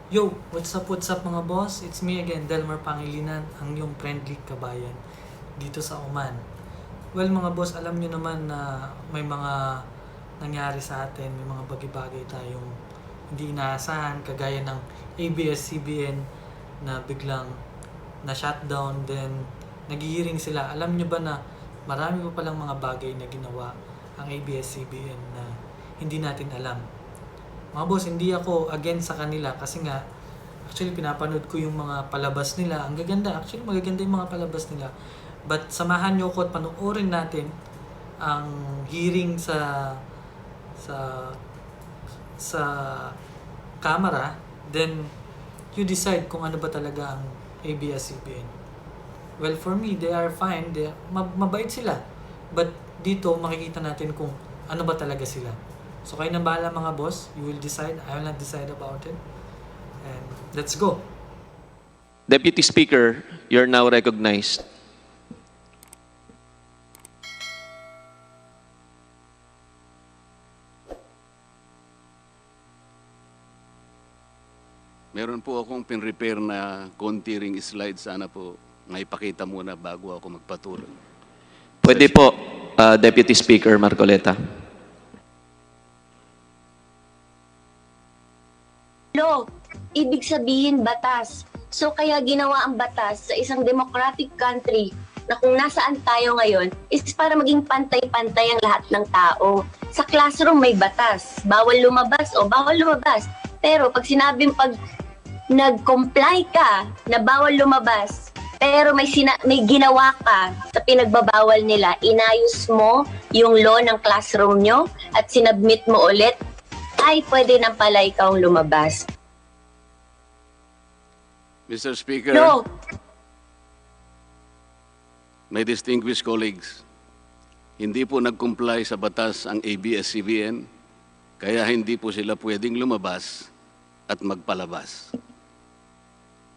Yo, what's up mga boss? It's me again, Delmar Pangilinan, ang iyong friendly kabayan dito sa Oman. Well mga boss, alam nyo naman na may mga nangyari sa atin, may mga bagay-bagay tayong hindi inaasahan, kagaya ng ABS-CBN na biglang na-shutdown, then naghihiring sila. Alam nyo ba na marami pa palang mga bagay na ginawa ang ABS-CBN na hindi natin alam. Mga boss, hindi ako against sa kanila kasi nga actually pinapanood ko yung mga palabas nila. Ang gaganda, actually magaganda yung mga palabas nila. But samahan niyo ko at panoorin natin ang hearing sa sa camera, then you decide kung ano ba talaga ang ABS-CBN. Well, for me, they are fine. Mabait sila. But dito makikita natin kung ano ba talaga sila. So kayo na bahala mga boss, you will decide. I will not decide about it. And let's go. Deputy Speaker, you're now recognized. Meron po akong pin-repair na konti ring slide. Sana po may pakita muna bago ako magpatuloy. Pwede po, Deputy Speaker Marcoleta. Law, ibig sabihin batas. So kaya ginawa ang batas sa isang democratic country na kung nasaan tayo ngayon is para maging pantay-pantay ang lahat ng tao. Sa classroom may batas, bawal lumabas o bawal lumabas. Pero pag sinabing pag nag-comply ka na bawal lumabas, pero may ginawa ka sa pinagbabawal nila, inayos mo yung law ng classroom nyo at sinubmit mo ulit, ay pwede nang pala ikaw lumabas. Mr. Speaker, No. my distinguished colleagues, hindi po nag-comply sa batas ang ABS-CBN, kaya hindi po sila pwedeng lumabas at magpalabas.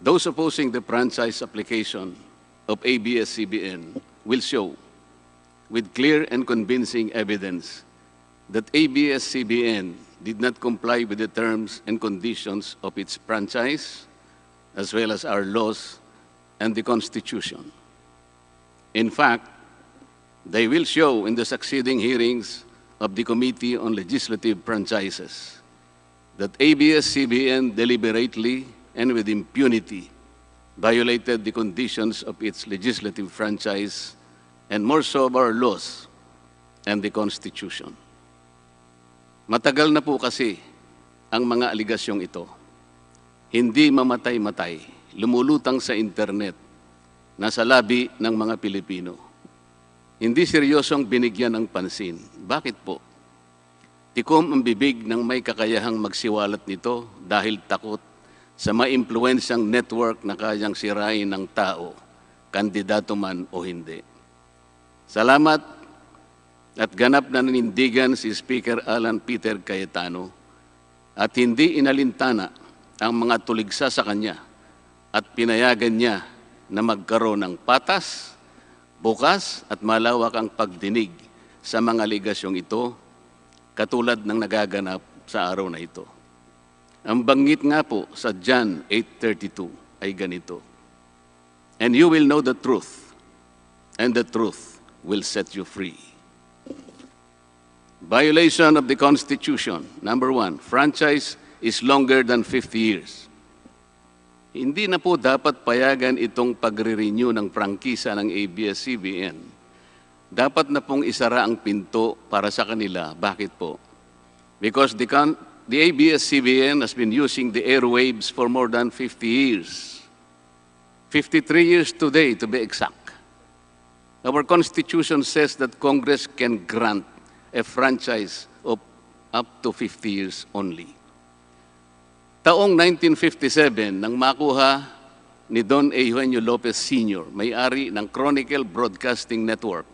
Those opposing the franchise application of ABS-CBN will show with clear and convincing evidence that ABS-CBN did not comply with the terms and conditions of its franchise, as well as our laws and the Constitution. In fact, they will show in the succeeding hearings of the Committee on Legislative Franchises that ABS-CBN deliberately and with impunity violated the conditions of its legislative franchise and more so of our laws and the Constitution. Matagal na po kasi ang mga aligasyong ito. Hindi mamatay-matay, lumulutang sa internet, nasa labi ng mga Pilipino. Hindi seryosong binigyan ng pansin. Bakit po? Tikom ang bibig ng may kakayahang magsiwalat nito dahil takot sa maimpluwensyang network na kayang sirain ng tao, kandidato man o hindi. Salamat at ganap na nanindigan si Speaker Alan Peter Cayetano at hindi inalintana ang mga tuligsa sa kanya at pinayagan niya na magkaroon ng patas, bukas at malawak ang pagdinig sa mga aligasyong ito katulad ng nagaganap sa araw na ito. Ang banggit nga po sa John 8:32 ay ganito, "And you will know the truth, and the truth will set you free." Violation of the Constitution. Number 1, franchise is longer than 50 years. Hindi na po dapat payagan itong pagre-renew ng prangkisa ng ABS-CBN. Dapat na pong isara ang pinto para sa kanila. Bakit po? Because the ABS-CBN has been using the airwaves for more than 50 years. 53 years today, to be exact. Our Constitution says that Congress can grant a franchise of up to 50 years only. Taong 1957, nang makuha ni Don Eugenio Lopez Sr., may-ari ng Chronicle Broadcasting Network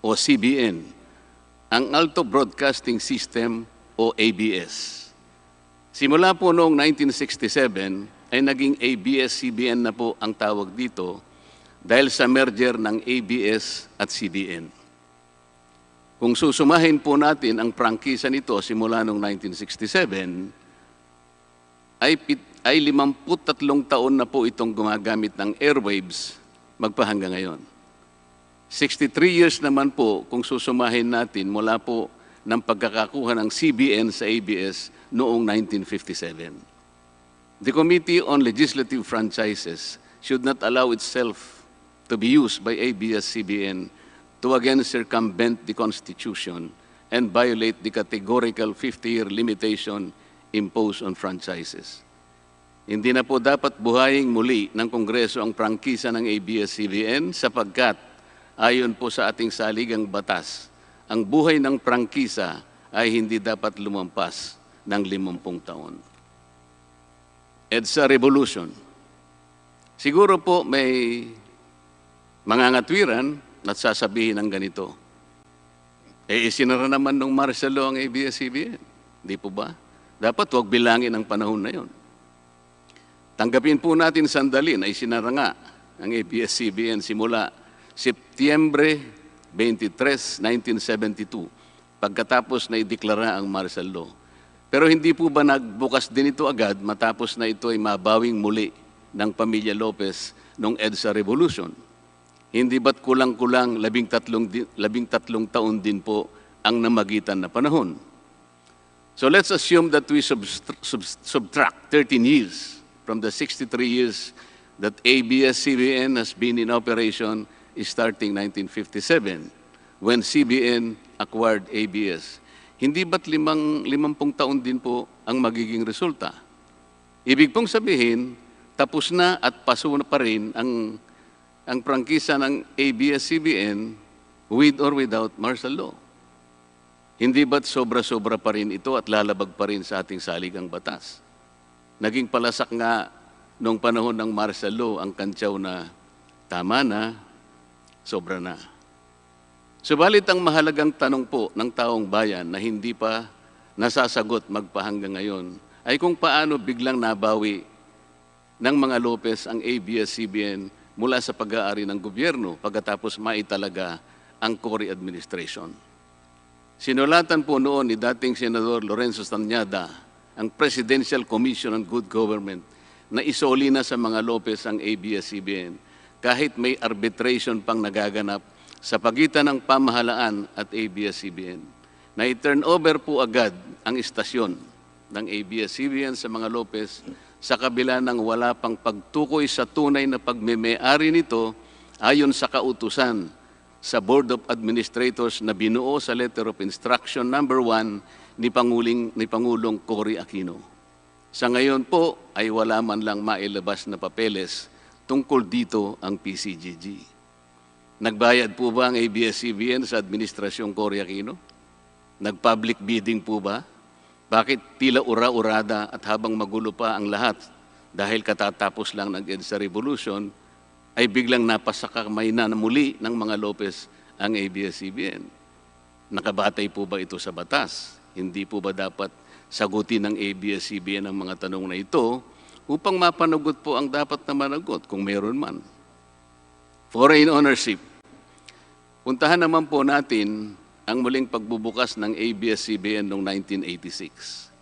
o CBN, ang Alto Broadcasting System o ABS. Simula po noong 1967 ay naging ABS-CBN na po ang tawag dito dahil sa merger ng ABS at CBN. Kung susumahin po natin ang prangkisa nito simula noong 1967, ay 53 taon na po itong gumagamit ng airwaves magpahanggang ngayon. 63 years naman po kung susumahin natin mula po ng pagkakakuha ng CBN sa ABS noong 1957. The Committee on Legislative Franchises should not allow itself to be used by ABS-CBN to again circumvent the Constitution and violate the categorical 50-year limitation imposed on franchises. Hindi na po dapat buhayin muli ng Kongreso ang prangkisa ng ABS-CBN sapagkat ayon po sa ating saligang batas, ang buhay ng prangkisa ay hindi dapat lumampas ng 50 taon. EDSA Revolution. Siguro po may mangangatwiran at sasabihin ng ganito. Isinara naman ng martial law ang ABS-CBN. Di po ba? Dapat huwag bilangin ang panahon na yon. Tanggapin po natin sandali na isinara nga ang ABS-CBN simula Setyembre 23, 1972, pagkatapos na ideklara ang martial law. Pero hindi po ba nagbukas din ito agad matapos na ito ay mabawing muli ng pamilya Lopez noong EDSA Revolution? Hindi ba't kulang-kulang 13 taon din po ang namagitan na panahon? So let's assume that we subtract 13 years from the 63 years that ABS-CBN has been in operation starting 1957 when CBN acquired ABS. Hindi ba't 50 taon din po ang magiging resulta? Ibig pong sabihin, tapos na at paso na pa rin ang prangkisa ng ABS-CBN with or without martial law. Hindi ba't sobra-sobra pa rin ito at lalabag pa rin sa ating saligang batas? Naging palasak nga noong panahon ng martial law ang kantyaw na tama na, sobra na. Subalit ang mahalagang tanong po ng taong bayan na hindi pa nasasagot magpahanggang ngayon ay kung paano biglang nabawi ng mga Lopez ang ABS-CBN mula sa pag-aari ng gobyerno pagkatapos maitalaga ang Cory administration. Sinulatan po noon ni dating Senador Lorenzo Tanyada ang Presidential Commission on Good Government na isoli na sa mga Lopez ang ABS-CBN kahit may arbitration pang nagaganap sa pagitan ng pamahalaan at ABS-CBN. Na i-turn over po agad ang istasyon ng ABS-CBN sa mga Lopez sa kabila ng wala pang pagtukoy sa tunay na pagmeme-ari nito ayon sa kautusan sa Board of Administrators na binuo sa Letter of Instruction number 1 ni Pangulong Cory Aquino. Sa ngayon po ay wala man lang mailabas na papeles tungkol dito ang PCGG. Nagbayad po ba ang ABS-CBN sa Administrasyong Cory Aquino? Nag-public bidding po ba? Bakit tila ura-urada at habang magulo pa ang lahat dahil katatapos lang ng EDSA Revolution, ay biglang napasakamay na muli ng mga Lopez ang ABS-CBN. Nakabatay po ba ito sa batas? Hindi po ba dapat sagutin ng ABS-CBN ang mga tanong na ito upang mapanagot po ang dapat na managot kung meron man? Foreign ownership. Puntahan naman po natin ang muling pagbubukas ng ABS-CBN noong 1986.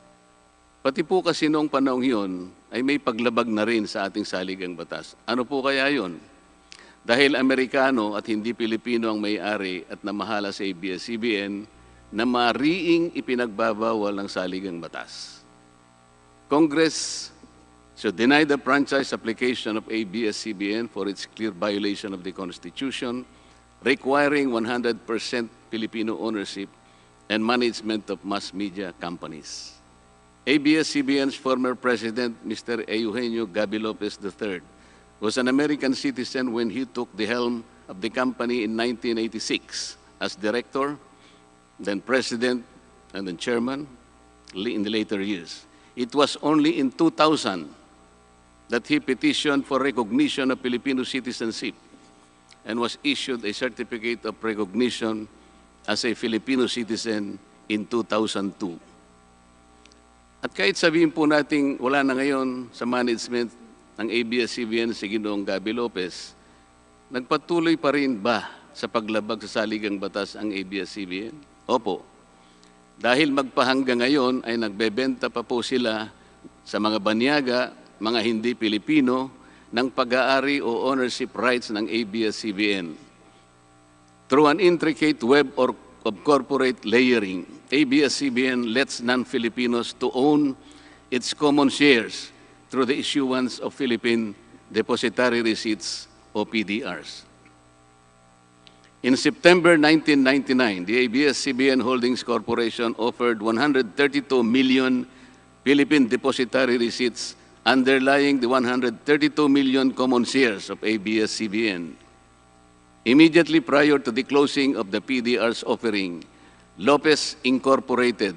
Pati po kasi noong panahon yun ay may paglabag na rin sa ating saligang batas. Ano po kaya yun? Dahil Amerikano at hindi Pilipino ang may-ari at namahala sa ABS-CBN na mariing ipinagbabawal ng saligang batas. Congress should deny the franchise application of ABS-CBN for its clear violation of the Constitution, requiring 100% Filipino ownership and management of mass media companies. ABS-CBN's former president, Mr. Eugenio Gaby Lopez III, was an American citizen when he took the helm of the company in 1986 as director, then president, and then chairman in the later years. It was only in 2000 that he petitioned for recognition of Filipino citizenship and was issued a certificate of recognition as a Filipino citizen in 2002. At kahit sabihin po nating wala na ngayon sa management ng ABS-CBN si Ginoong Gaby Lopez, nagpatuloy pa rin ba sa paglabag sa saligang batas ang ABS-CBN? Opo. Dahil magpahanggang ngayon ay nagbebenta pa po sila sa mga banyaga mga hindi Pilipino, ng pag-aari o ownership rights ng ABS-CBN. Through an intricate web of corporate layering, ABS-CBN lets non-Filipinos to own its common shares through the issuance of Philippine Depositary Receipts o PDRs. In September 1999, the ABS-CBN Holdings Corporation offered 132 million Philippine Depositary Receipts underlying the 132 million common shares of ABS-CBN. Immediately prior to the closing of the PDR's offering, Lopez Incorporated,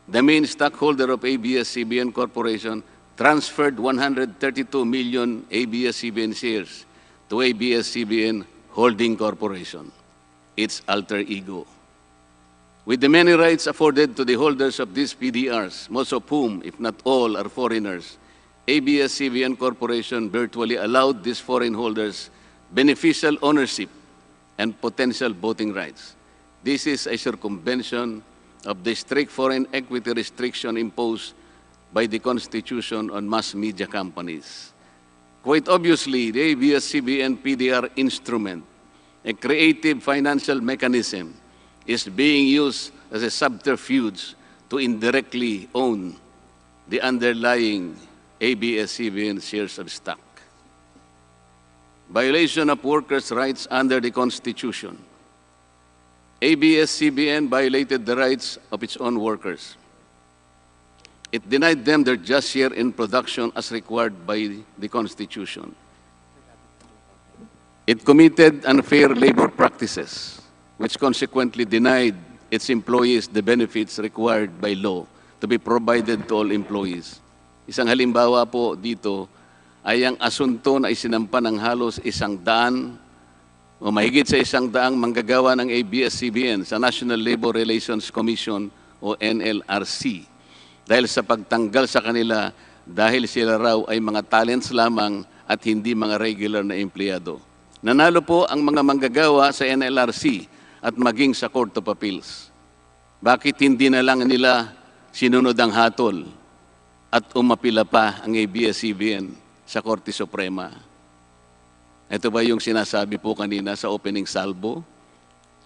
the main stockholder of ABS-CBN Corporation, transferred 132 million ABS-CBN shares to ABS-CBN Holding Corporation, its alter ego. With the many rights afforded to the holders of these PDRs, most of whom, if not all, are foreigners, ABS-CBN Corporation virtually allowed these foreign holders beneficial ownership and potential voting rights. This is a circumvention of the strict foreign equity restriction imposed by the Constitution on mass media companies. Quite obviously, the ABS-CBN PDR instrument, a creative financial mechanism, is being used as a subterfuge to indirectly own the underlying ABS-CBN shares of stock. Violation of workers' rights under the Constitution. ABS-CBN violated the rights of its own workers. It denied them their just share in production as required by the Constitution. It committed unfair labor practices, which consequently denied its employees the benefits required by law to be provided to all employees. Isang halimbawa po dito ay ang asunto na isinampa ng halos 100 o mahigit sa 100 manggagawa ng ABS-CBN sa National Labor Relations Commission o NLRC dahil sa pagtanggal sa kanila dahil sila raw ay mga talents lamang at hindi mga regular na empleyado. Nanalo po ang mga manggagawa sa NLRC at maging sa Court of Appeals. Bakit hindi na lang nila sinunod ang hatol at umapila pa ang ABS-CBN sa Korte Suprema? Ito ba yung sinasabi po kanina sa opening salvo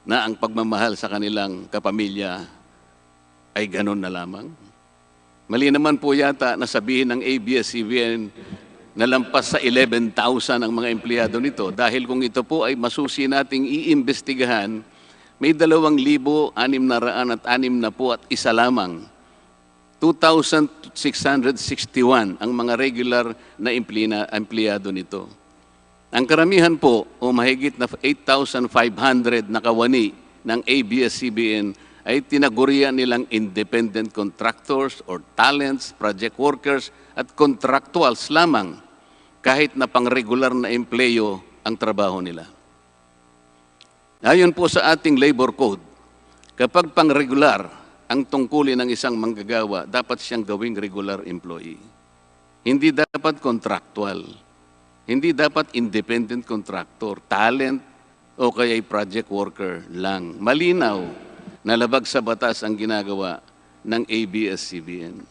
na ang pagmamahal sa kanilang kapamilya ay ganun na lamang? Mali naman po yata na sabihin ng ABS-CBN na lampas sa 11,000 ang mga empleyado nito dahil kung ito po ay masusi nating iimbestigahan, may 2,661 at isa lamang. 2,661 ang mga regular na empleyado nito. Ang karamihan po o mahigit na 8,500 na kawani ng ABS-CBN ay tinagurian nilang independent contractors or talents, project workers at contractuals lamang kahit na pang-regular na empleyo ang trabaho nila. Ayon po sa ating labor code, kapag pang-regular ang tungkulin ng isang manggagawa, dapat siyang gawing regular employee. Hindi dapat contractual. Hindi dapat independent contractor, talent o kaya'y project worker lang. Malinaw na labag sa batas ang ginagawa ng ABS-CBN.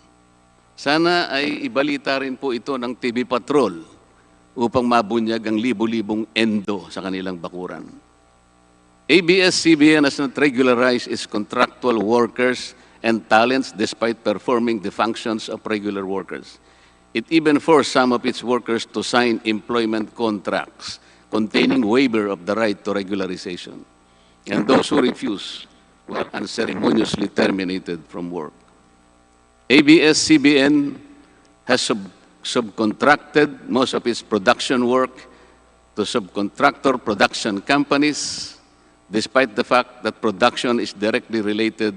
Sana ay ibalita rin po ito ng TV Patrol upang mabunyag ang libo-libong endo sa kanilang bakuran. ABS-CBN has not regularized its contractual workers and talents despite performing the functions of regular workers. It even forced some of its workers to sign employment contracts containing waiver of the right to regularization. And those who refuse were unceremoniously terminated from work. ABS-CBN has subcontracted most of its production work to subcontractor production companies, despite the fact that production is directly related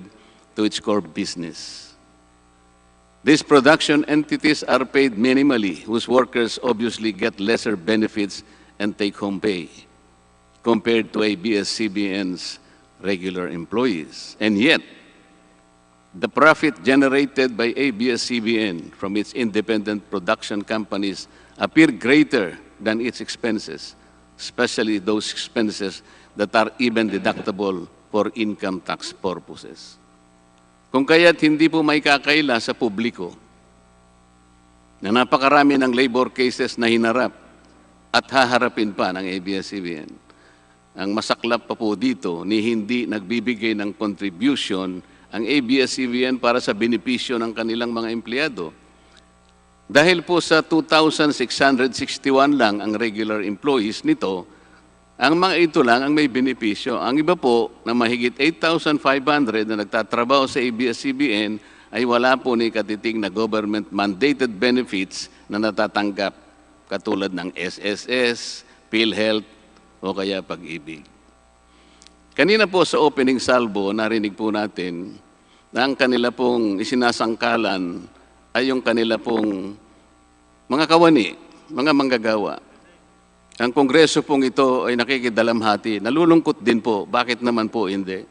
to its core business. These production entities are paid minimally, whose workers obviously get lesser benefits and take-home pay compared to ABS-CBN's regular employees. And yet, the profit generated by ABS-CBN from its independent production companies appear greater than its expenses, especially those expenses that are even deductible for income tax purposes. Kung kaya't hindi po may kakaila sa publiko na napakarami ng labor cases na hinarap at haharapin pa ng ABS-CBN. Ang masaklap pa po dito ni hindi nagbibigay ng contribution ang ABS-CBN para sa benepisyo ng kanilang mga empleyado. Dahil po sa 2,661 lang ang regular employees nito, ang mga ito lang ang may benepisyo. Ang iba po na mahigit 8,500 na nagtatrabaho sa ABS-CBN ay wala po ni katiting na government-mandated benefits na natatanggap katulad ng SSS, PhilHealth o kaya Pag-ibig. Kanina po sa opening salvo, narinig po natin na ang kanila pong isinasangkalan ay yung kanila pong mga kawani, mga manggagawa. Ang Kongreso pong ito ay nakikidalamhati. Nalulungkot din po. Bakit naman po hindi?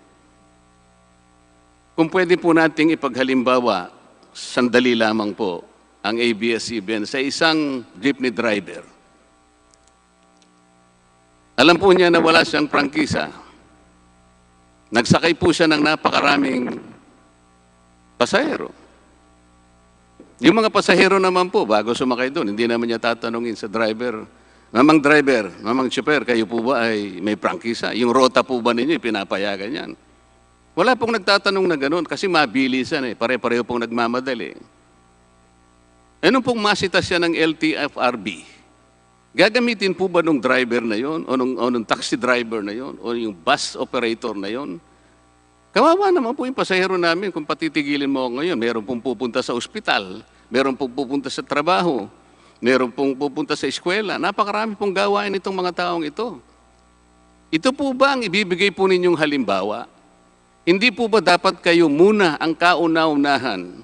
Kung pwede po nating ipaghalimbawa, sandali lamang po, ang ABS-CBN sa isang jeepney driver. Alam po niya na wala siyang prangkisa. Nagsakay po siya ng napakaraming pasahero. Yung mga pasahero naman po, bago sumakay doon, hindi naman niya tatanungin sa driver, driver, mamang chopper, kayo po ba ay may prangkisa? Yung rota po ba ninyo, pinapayagan yan? Wala pong nagtatanong na gano'n kasi mabilisan eh. Pare-pareho pong nagmamadali. Anong pong masita siya ng LTFRB? Gagamitin po ba nung driver na yon o nung taxi driver na yon o yung bus operator na yon? Kawawa naman po yung pasahero namin kung patitigilin mo ngayon. Meron pong pupunta sa ospital, meron pong pupunta sa trabaho, meron pong pupunta sa eskwela. Napakarami pong gawain itong mga taong ito. Ito po ba ang ibibigay po ninyong halimbawa? Hindi po ba dapat kayo muna ang kauna-unahan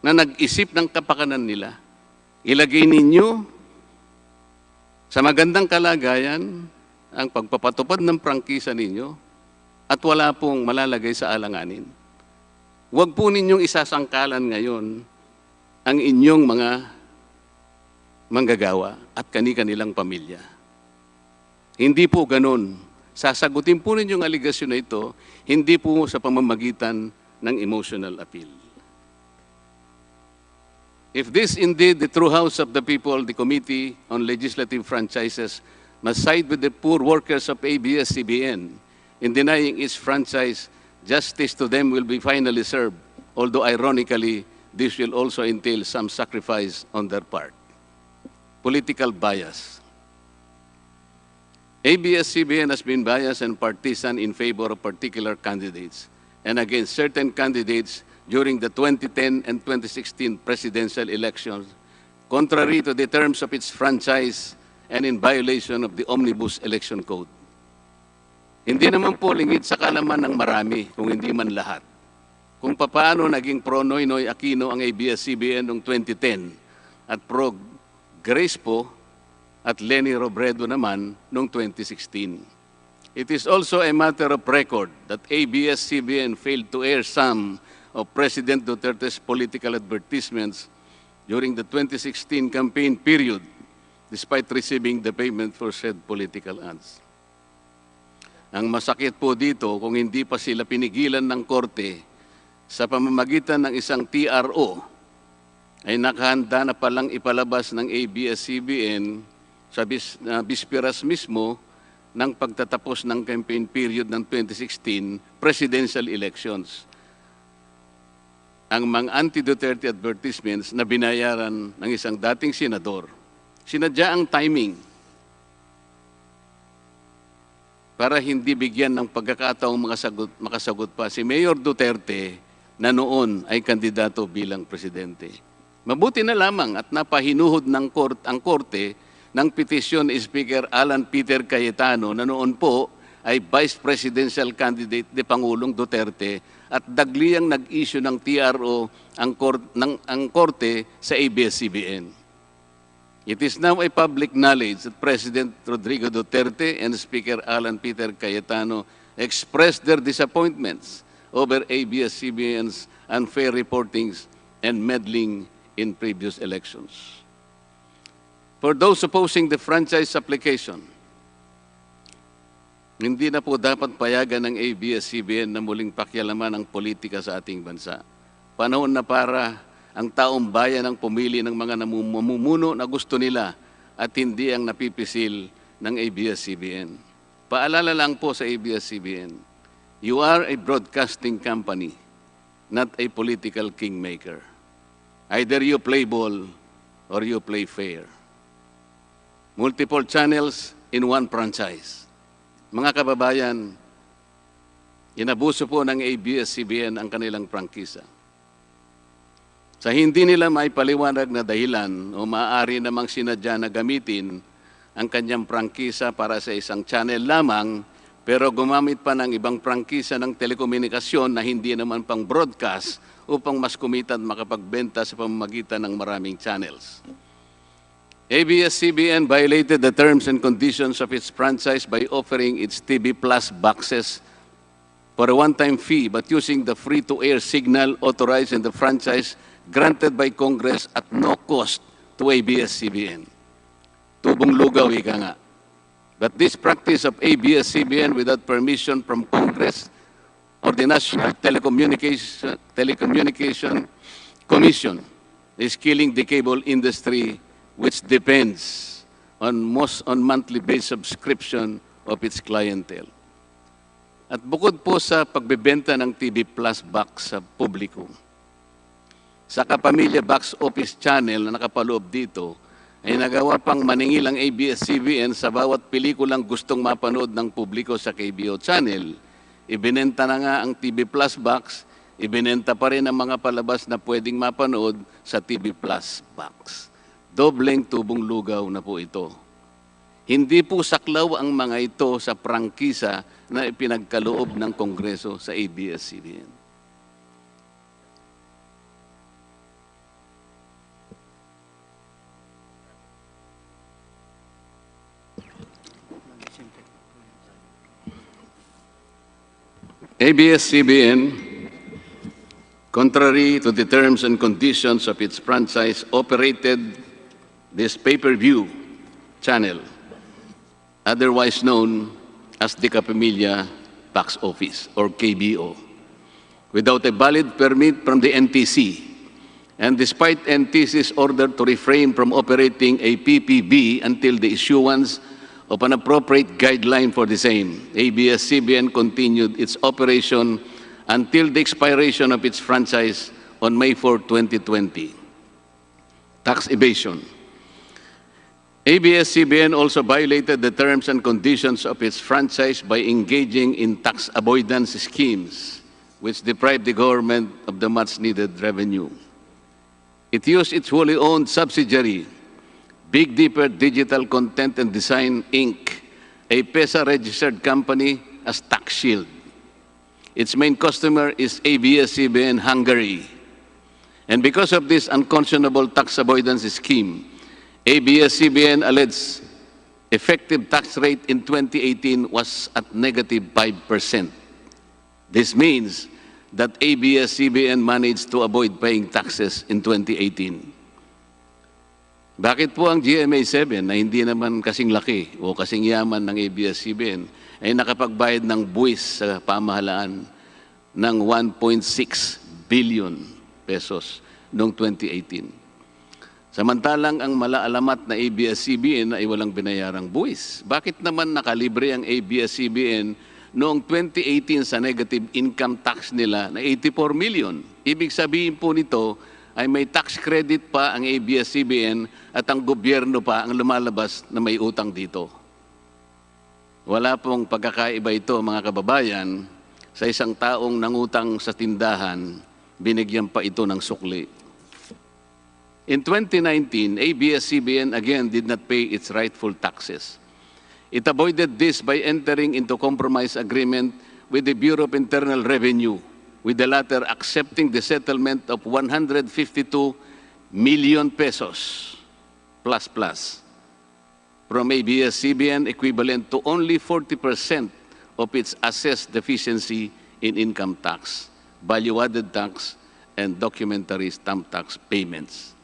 na nag-isip ng kapakanan nila? Ilagay ninyo sa magandang kalagayan ang pagpapatupad ng prangkisa ninyo at wala pong malalagay sa alanganin. Huwag po ninyong isasangkalan ngayon ang inyong mga manggagawa at kani-kanilang pamilya. Hindi po ganun. Sasagutin po ninyong aligasyon na ito, hindi po sa pamamagitan ng emotional appeal. If this indeed the true house of the people, the Committee on Legislative Franchises must side with the poor workers of ABS-CBN in denying its franchise, justice to them will be finally served, although ironically, this will also entail some sacrifice on their part. Political bias. ABS-CBN has been biased and partisan in favor of particular candidates and against certain candidates during the 2010 and 2016 presidential elections, contrary to the terms of its franchise and in violation of the Omnibus Election Code. Hindi naman po lingid sa kalaman ng marami, kung hindi man lahat, kung paano naging pro-Noynoy Aquino ang ABS-CBN noong 2010 at pro-Grace po at Leni Robredo naman noong 2016. It is also a matter of record that ABS-CBN failed to air some of President Duterte's political advertisements during the 2016 campaign period, despite receiving the payment for said political ads. Ang masakit po dito, kung hindi pa sila pinigilan ng korte sa pamamagitan ng isang TRO, ay nakahanda na palang ipalabas ng ABS-CBN sa bisperas mismo ng pagtatapos ng campaign period ng 2016 presidential elections. Ang mga anti-Duterte advertisements na binayaran ng isang dating senador, sinadya ang timing para hindi bigyan ng pagkakataong makasagot pa si Mayor Duterte na noon ay kandidato bilang presidente. Mabuti na lamang at napahinuhod ng ang korte ng petisyon ni Speaker Alan Peter Cayetano na noon po ay Vice Presidential Candidate ni Pangulong Duterte at dagliang nag-issue ng TRO ang korte sa ABS-CBN. It is now a public knowledge that President Rodrigo Duterte and Speaker Alan Peter Cayetano expressed their disappointments over ABS-CBN's unfair reportings and meddling in previous elections. For those opposing the franchise application, hindi na po dapat payagan ng ABS-CBN na muling pakialaman ang politika sa ating bansa. Panahon na para ang taong bayan ang pumili ng mga namumuno na gusto nila at hindi ang napipisil ng ABS-CBN. Paalala lang po sa ABS-CBN, you are a broadcasting company, not a political kingmaker. Either you play ball or you play fair. Multiple channels in one franchise. Mga kababayan, inabuso po ng ABS-CBN ang kanilang prangkisa. Sa hindi nila maipaliwanag na dahilan o maaari namang sinadya na gamitin ang kanyang prangkisa para sa isang channel lamang, pero gumamit pa ng ibang prangkisa ng telekomunikasyon na hindi naman pang broadcast upang mas kumita at makapagbenta sa pamamagitan ng maraming channels. ABS-CBN violated the terms and conditions of its franchise by offering its TV Plus boxes for a one-time fee but using the free-to-air signal authorized in the franchise granted by Congress at no cost to ABS-CBN. Tubong lugaw, ika nga. But this practice of ABS-CBN without permission from Congress or the National Telecommunication Commission is killing the cable industry, which depends on monthly-based subscription of its clientele. At bukod po sa pagbebenta ng TV Plus box sa publiko, sa Kapamilya Box Office Channel na nakapaloob dito, ay nagawa pang maningil ang ABS-CBN sa bawat pelikulang gustong mapanood ng publiko sa KBO Channel. Ibinenta na nga ang TV Plus box, ibinenta pa rin ang mga palabas na pwedeng mapanood sa TV Plus box. Dobleng tubong lugaw na po ito. Hindi po saklaw ang mga ito sa prangkisa na ipinagkaloob ng Kongreso sa ABS-CBN. ABS-CBN, contrary to the terms and conditions of its franchise, operated this pay-per-view channel, otherwise known as the Kapamilya Box Office, or KBO, without a valid permit from the NTC. And despite NTC's order to refrain from operating a PPB until the issuance of an appropriate guideline for the same, ABS-CBN continued its operation until the expiration of its franchise on May 4, 2020. Tax evasion. ABS-CBN also violated the terms and conditions of its franchise by engaging in tax avoidance schemes, which deprived the government of the much-needed revenue. It used its wholly owned subsidiary, Big Dipper Digital Content and Design, Inc., a PESA-registered company, as tax shield. Its main customer is ABS-CBN Hungary. And because of this unconscionable tax avoidance scheme, ABS-CBN alleged effective tax rate in 2018 was at negative 5%. This means that ABS-CBN managed to avoid paying taxes in 2018. Bakit po ang GMA7 na hindi naman kasing laki o kasing yaman ng ABS-CBN ay nakapagbayad ng buwis sa pamahalaan ng 1.6 billion pesos noong 2018? Samantalang ang malaalamat na ABS-CBN ay walang binayarang buwis. Bakit naman nakalibre ang ABS-CBN noong 2018 sa negative income tax nila na 84 million? Ibig sabihin po nito ay may tax credit pa ang ABS-CBN at ang gobyerno pa ang lumalabas na may utang dito. Wala pong pagkakaiba ito, mga kababayan. Sa isang taong nangutang sa tindahan, binigyan pa ito ng sukli. In 2019, ABS-CBN again did not pay its rightful taxes. It avoided this by entering into compromise agreement with the Bureau of Internal Revenue, with the latter accepting the settlement of 152 million pesos plus from ABS-CBN, equivalent to only 40% of its assessed deficiency in income tax, value-added tax, and documentary stamp tax payments.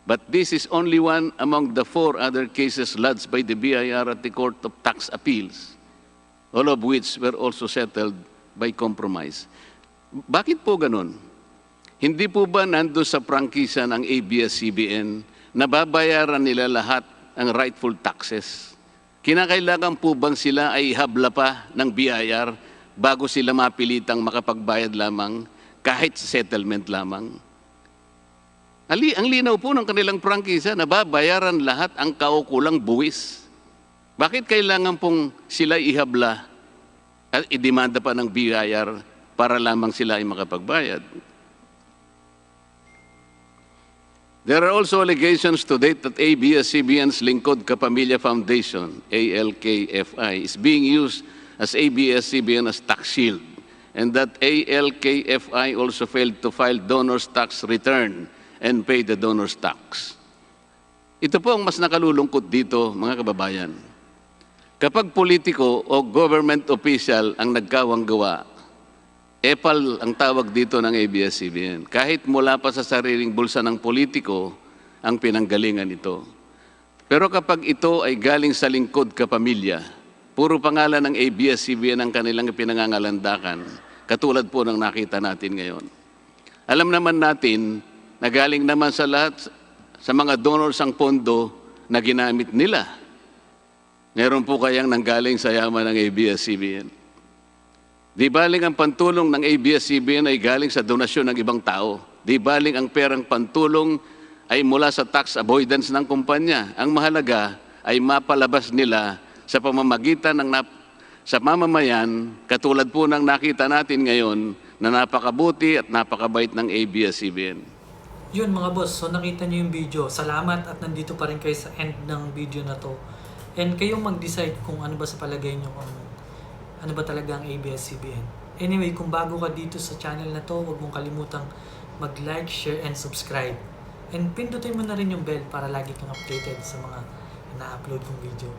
But this is only one among the 4 other cases lodged by the BIR at the Court of Tax Appeals, all of which were also settled by compromise. Bakit po ganun? Hindi po ba nandun sa prangkisa ng ABS-CBN, nababayaran nila lahat ang rightful taxes? Kinakailangan po bang sila ay habla pa ng BIR bago sila mapilitang makapagbayad lamang kahit sa settlement lamang? Ang linaw po ng kanilang prangkisa, nababayaran lahat ang kaukulang buwis. Bakit kailangan pong sila ihabla at idemanda pa ng BIR para lamang sila ay makapagbayad? There are also allegations to date that ABS-CBN's Lingkod Kapamilya Foundation, ALKFI, is being used as ABS-CBN as tax shield, and that ALKFI also failed to file donor's tax return and pay the donor's tax. Ito po ang mas nakalulungkot dito, mga kababayan. Kapag politiko o government official ang nagkawang gawa, epal ang tawag dito ng ABS-CBN. Kahit mula pa sa sariling bulsa ng politiko, ang pinanggalingan ito. Pero kapag ito ay galing sa lingkod kapamilya, puro pangalan ng ABS-CBN ang kanilang pinangangalandakan, katulad po ng nakita natin ngayon. Alam naman natin na galing naman sa lahat, sa mga donors ang pondo na ginamit nila. Meron po kayang nanggaling sa yaman ng ABS-CBN. Di baling ang pantulong ng ABS-CBN ay galing sa donasyon ng ibang tao. Di baling ang perang pantulong ay mula sa tax avoidance ng kumpanya. Ang mahalaga ay mapalabas nila sa pamamagitan ng sa mamamayan, katulad po ng nakita natin ngayon na napakabuti at napakabait ng ABS-CBN. Yun mga boss, so nakita nyo yung video. Salamat at nandito pa rin kayo sa end ng video na to. And kayong mag-decide kung ano ba sa palagay nyo, ano ba talaga ang ABS-CBN. Anyway, kung bago ka dito sa channel na to, huwag mong kalimutang mag-like, share, and subscribe. And pindutin mo na rin yung bell para lagi kang updated sa mga na-upload kong video.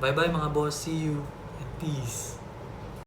Bye-bye mga boss. See you and peace.